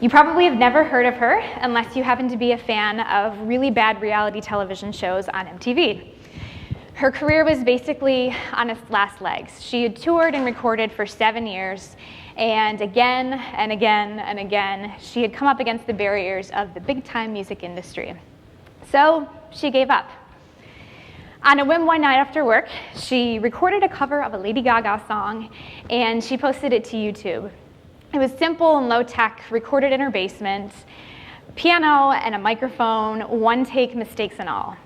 You probably have never heard of her unless you happen to be a fan of really bad reality television shows on MTV. Her career was basically on its last legs. She had toured and recorded for 7 years, and again and again and again, she had come up against the barriers of the big-time music industry. So she gave up. On a whim one night after work, she recorded a cover of a Lady Gaga song, and she posted it to YouTube. It was simple and low-tech, recorded in her basement, piano and a microphone, one-take mistakes and all.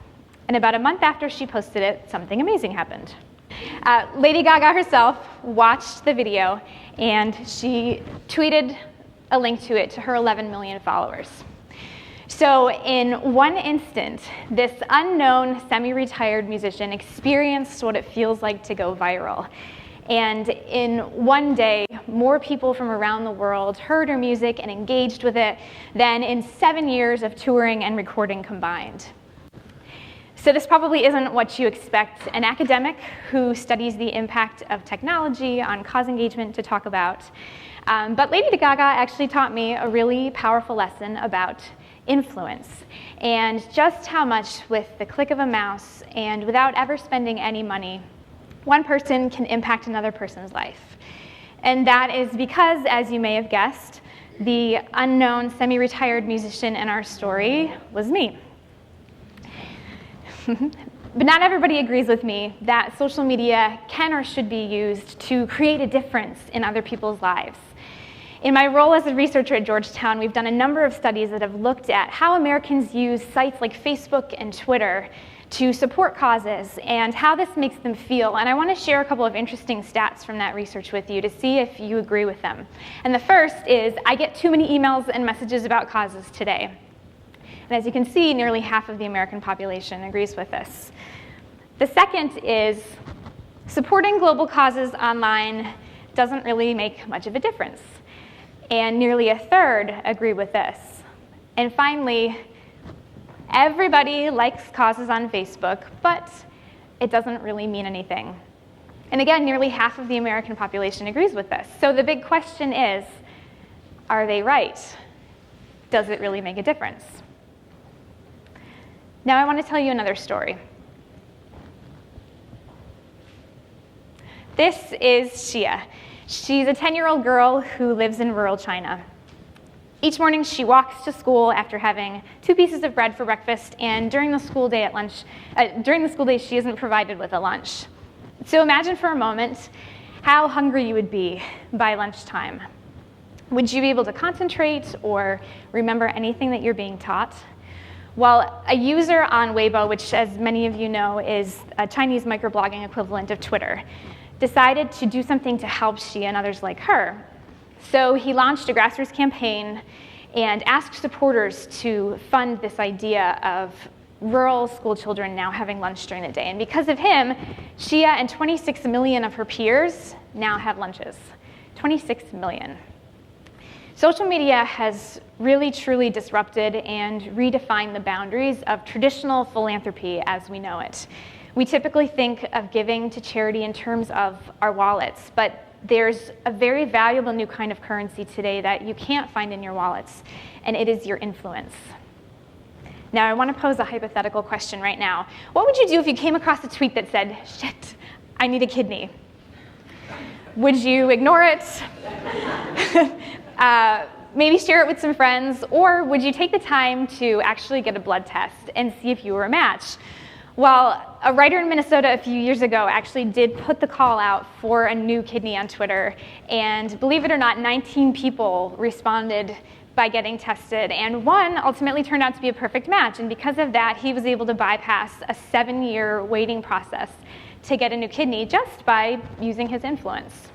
And about a month after she posted it, something amazing happened. Lady Gaga herself watched the video, and she tweeted a link to it to her 11 million followers. So in one instant, this unknown semi-retired musician experienced what it feels like to go viral. And in one day, more people from around the world heard her music and engaged with it than in 7 years of touring and recording combined. So this probably isn't what you expect an academic who studies the impact of technology on cause engagement to talk about. But Lady Gaga actually taught me a really powerful lesson about influence and just how much with the click of a mouse and without ever spending any money, one person can impact another person's life. And that is because, as you may have guessed, the unknown semi-retired musician in our story was me. But not everybody agrees with me that social media can or should be used to create a difference in other people's lives. In my role as a researcher at Georgetown, we've done a number of studies that have looked at how Americans use sites like Facebook and Twitter to support causes and how this makes them feel. And I want to share a couple of interesting stats from that research with you to see if you agree with them. And the first is, I get too many emails and messages about causes today. And as you can see, nearly half of the American population agrees with this. The second is, supporting global causes online doesn't really make much of a difference. And nearly a third agree with this. And finally, everybody likes causes on Facebook, but it doesn't really mean anything. And again, nearly half of the American population agrees with this. So the big question is, are they right? Does it really make a difference? Now I want to tell you another story. This is Xia. She's a 10-year-old girl who lives in rural China. Each morning she walks to school after having 2 pieces of bread for breakfast, and during the school day she isn't provided with a lunch. So imagine for a moment how hungry you would be by lunchtime. Would you be able to concentrate or remember anything that you're being taught? Well, a user on Weibo, which as many of you know is a Chinese microblogging equivalent of Twitter, decided to do something to help Xia and others like her. So he launched a grassroots campaign and asked supporters to fund this idea of rural school children now having lunch during the day. And because of him, Xia and 26 million of her peers now have lunches. 26 million. Social media has really, truly disrupted and redefined the boundaries of traditional philanthropy as we know it. We typically think of giving to charity in terms of our wallets, but there's a very valuable new kind of currency today that you can't find in your wallets, and it is your influence. Now, I want to pose a hypothetical question right now. What would you do if you came across a tweet that said, "Shit, I need a kidney"? Would you ignore it? Maybe share it with some friends, or would you take the time to actually get a blood test and see if you were a match? Well, a writer in Minnesota a few years ago actually did put the call out for a new kidney on Twitter, and believe it or not, 19 people responded by getting tested, and one ultimately turned out to be a perfect match, and because of that, he was able to bypass a 7-year waiting process to get a new kidney just by using his influence.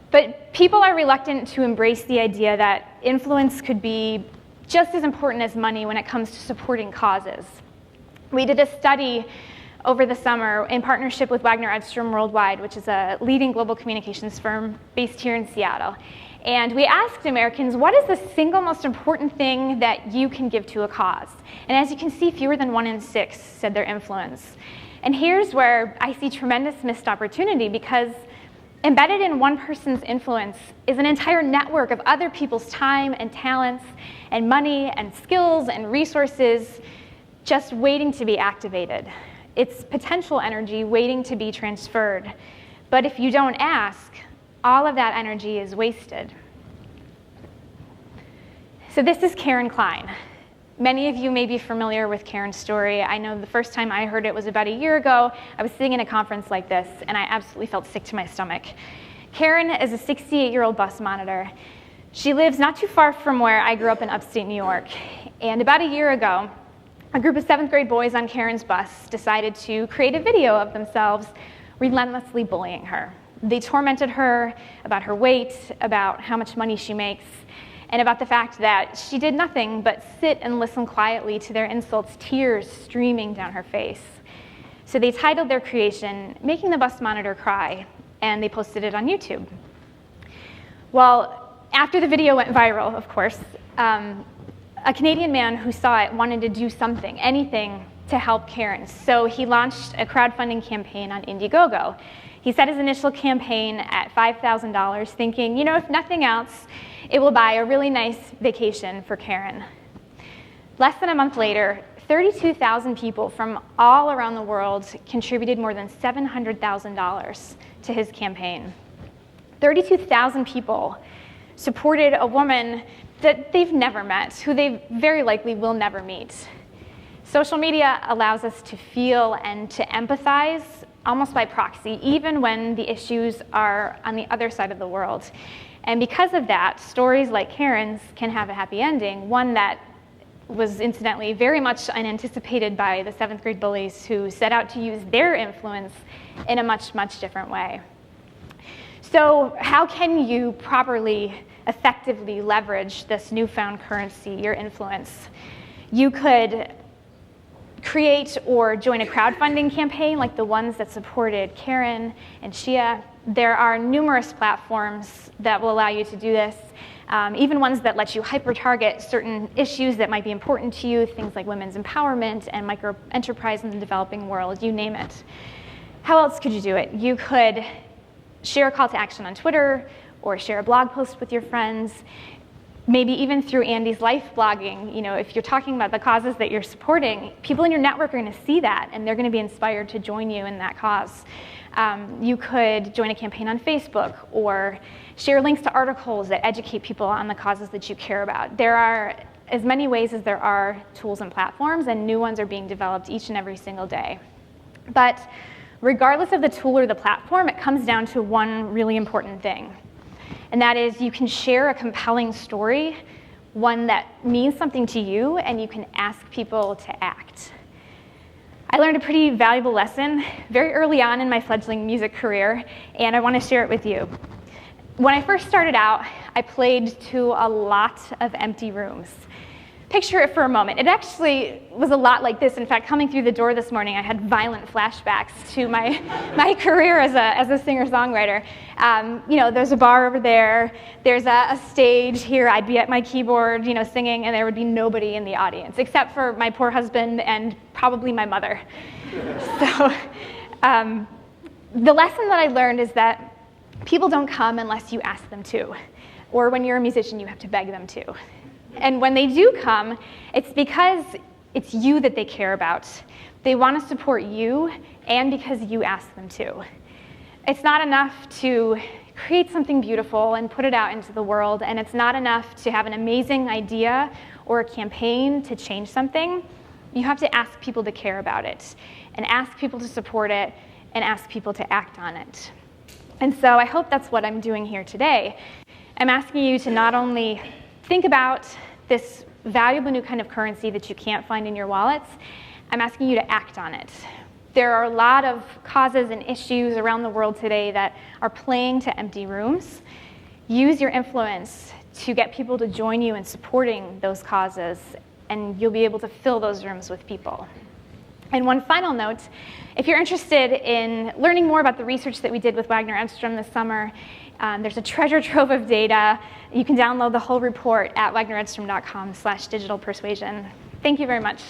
But people are reluctant to embrace the idea that influence could be just as important as money when it comes to supporting causes. We did a study over the summer in partnership with Wagner Edstrom Worldwide, which is a leading global communications firm based here in Seattle. And we asked Americans, what is the single most important thing that you can give to a cause? And as you can see, fewer than 1 in 6 said their influence. And here's where I see tremendous missed opportunity, because Embedded in one person's influence is an entire network of other people's time and talents and money and skills and resources just waiting to be activated. It's potential energy waiting to be transferred. But if you don't ask, all of that energy is wasted. So this is Karen Klene. Many of you may be familiar with Karen's story. I know the first time I heard it was about a year ago. I was sitting in a conference like this, and I absolutely felt sick to my stomach. Karen is a 68-year-old bus monitor. She lives not too far from where I grew up in upstate New York. And about a year ago, a group of 7th grade boys on Karen's bus decided to create a video of themselves relentlessly bullying her. They tormented her about her weight, about how much money she makes, and about the fact that she did nothing but sit and listen quietly to their insults, tears streaming down her face. So they titled their creation, "Making the Bus Monitor Cry," and they posted it on YouTube. Well, after the video went viral, of course, a Canadian man who saw it wanted to do something, anything, to help Karen. So he launched a crowdfunding campaign on Indiegogo. He set his initial campaign at $5,000, thinking, if nothing else, it will buy a really nice vacation for Karen. Less than a month later, 32,000 people from all around the world contributed more than $700,000 to his campaign. 32,000 people supported a woman that they've never met, who they very likely will never meet. Social media allows us to feel and to empathize almost by proxy, even when the issues are on the other side of the world. And because of that, stories like Karen's can have a happy ending, one that was incidentally very much unanticipated by the 7th grade bullies who set out to use their influence in a much, much different way. So how can you properly, effectively leverage this newfound currency, your influence? You could create or join a crowdfunding campaign like the ones that supported Karen and Shia. There are numerous platforms that will allow you to do this, even ones that let you hyper-target certain issues that might be important to you, things like women's empowerment and micro-enterprise in the developing world, you name it. How else could you do it? You could share a call to action on Twitter or share a blog post with your friends. Maybe even through Andy's life blogging, if you're talking about the causes that you're supporting, people in your network are going to see that, and they're going to be inspired to join you in that cause. You could join a campaign on Facebook or share links to articles that educate people on the causes that you care about. There are as many ways as there are tools and platforms, and new ones are being developed each and every single day. But regardless of the tool or the platform, it comes down to one really important thing. And that is, you can share a compelling story, one that means something to you, and you can ask people to act. I learned a pretty valuable lesson very early on in my fledgling music career, and I want to share it with you. When I first started out, I played to a lot of empty rooms. Picture it for a moment. It actually was a lot like this. In fact, coming through the door this morning, I had violent flashbacks to my career as a singer-songwriter. There's a bar over there. There's a stage here. I'd be at my keyboard, singing, and there would be nobody in the audience, except for my poor husband and probably my mother. So the lesson that I learned is that people don't come unless you ask them to. Or when you're a musician, you have to beg them to. And when they do come, it's because it's you that they care about. They want to support you, and because you ask them to. It's not enough to create something beautiful and put it out into the world, and it's not enough to have an amazing idea or a campaign to change something. You have to ask people to care about it, and ask people to support it, and ask people to act on it. And so I hope that's what I'm doing here today. I'm asking you to not only think about this valuable new kind of currency that you can't find in your wallets, I'm asking you to act on it. There are a lot of causes and issues around the world today that are playing to empty rooms. Use your influence to get people to join you in supporting those causes, and you'll be able to fill those rooms with people. And one final note, if you're interested in learning more about the research that we did with Wagner Edstrom this summer, there's a treasure trove of data. You can download the whole report at wagneredstrom.com/digitalpersuasion. Thank you very much.